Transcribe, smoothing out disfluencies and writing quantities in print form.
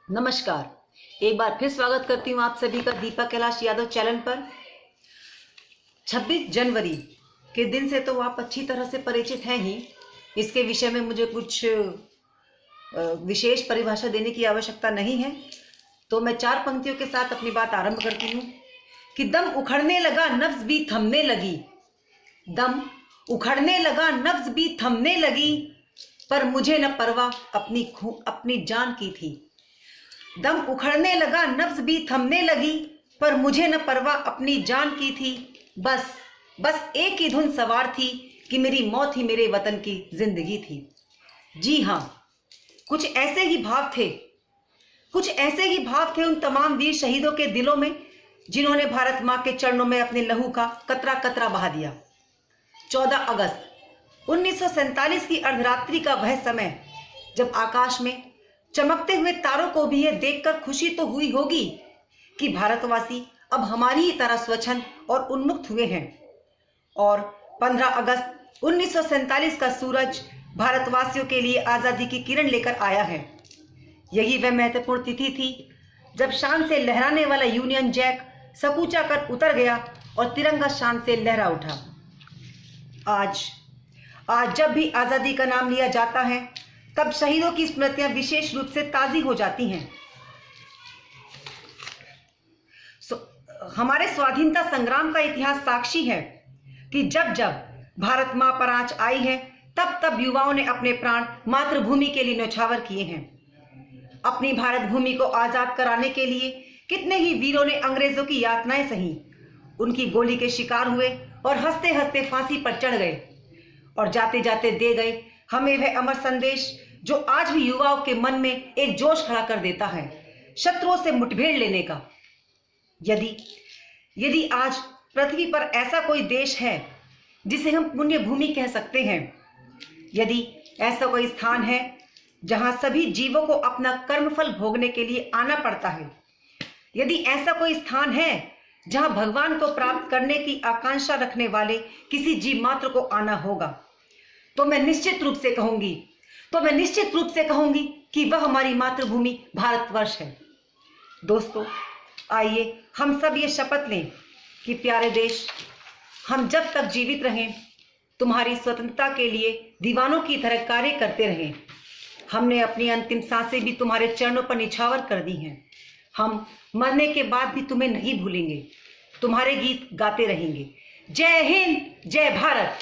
नमस्कार। एक बार फिर स्वागत करती हूँ आप सभी का दीपा कैलाश यादव चैनल पर। 26 जनवरी के दिन से तो आप अच्छी तरह से परिचित हैं ही। इसके विषय में मुझे कुछ विशेष परिभाषा देने की आवश्यकता नहीं है, तो मैं 4 पंक्तियों के साथ अपनी बात आरंभ करती हूँ कि दम उखड़ने लगा नब्ज भी थमने लगी, दम उखड़ने लगा नब्ज भी थमने लगी, पर मुझे न परवाह अपनी जान की थी। दम उखड़ने लगा नब्ज भी थमने लगी, पर मुझे न परवाह अपनी जान की थी। बस एक ही धुन सवार थी कि मेरी मौत ही मेरे वतन की जिंदगी थी। जी हाँ, कुछ ऐसे ही भाव थे उन तमाम वीर शहीदों के दिलों में जिन्होंने भारत माँ के चरणों में अपने लहू का कतरा कतरा बहा दिया। 14 अगस्त 1947 की अर्धरात्रि का वह समय, जब आकाश में चमकते हुए तारों को भी यह देखकर खुशी तो हुई होगी कि भारतवासी अब हमारी ही तरह स्वच्छंद और उन्मुक्त हुए हैं। और 15 अगस्त 1947 का सूरज भारतवासियों के लिए आजादी की किरण लेकर आया है। यही वह महत्वपूर्ण तिथि थी जब शान से लहराने वाला यूनियन जैक सकूचा कर उतर गया और तिरंगा शान से लहरा उठा। आज जब भी आजादी का नाम लिया जाता है, तब शहीदों की स्मृतियां विशेष रूप से ताजी हो जाती हैं। हमारे स्वाधीनता संग्राम का इतिहास साक्षी है कि जब जब भारत मां पर आंच आई है, तब तब युवाओं ने अपने प्राण मातृभूमि के लिए न्यौछावर किए हैं। अपनी भारत भूमि को आजाद कराने के लिए कितने ही वीरों ने अंग्रेजों की यातनाएं सही, उनकी गोली के शिकार हुए और हंसते हंसते फांसी पर चढ़ गए और जाते जाते दे गए हमें वह अमर संदेश जो आज भी युवाओं के मन में एक जोश खड़ा कर देता है, शत्रुओं से मुठभेड़ लेने का। यदि आज पृथ्वी पर ऐसा कोई देश है जिसे हम पुण्य भूमि कह सकते हैं, यदि ऐसा कोई स्थान है जहां सभी जीवों को अपना कर्मफल भोगने के लिए आना पड़ता है, यदि ऐसा कोई स्थान है जहां भगवान को प्राप्त करने की आकांक्षा रखने वाले किसी जीव मात्र को आना होगा, तो मैं निश्चित रूप से कहूंगी कि वह हमारी मातृभूमि भारतवर्ष है। दोस्तों, आइए हम सब ये शपथ लें कि प्यारे देश, हम जब तक जीवित रहें तुम्हारी स्वतंत्रता के लिए दीवानों की तरह कार्य करते रहें। हमने अपनी अंतिम सांसें भी तुम्हारे चरणों पर निछावर कर दी हैं। हम मरने के बाद भी तुम्हें नहीं भूलेंगे, तुम्हारे गीत गाते रहेंगे। जय हिंद, जय भारत।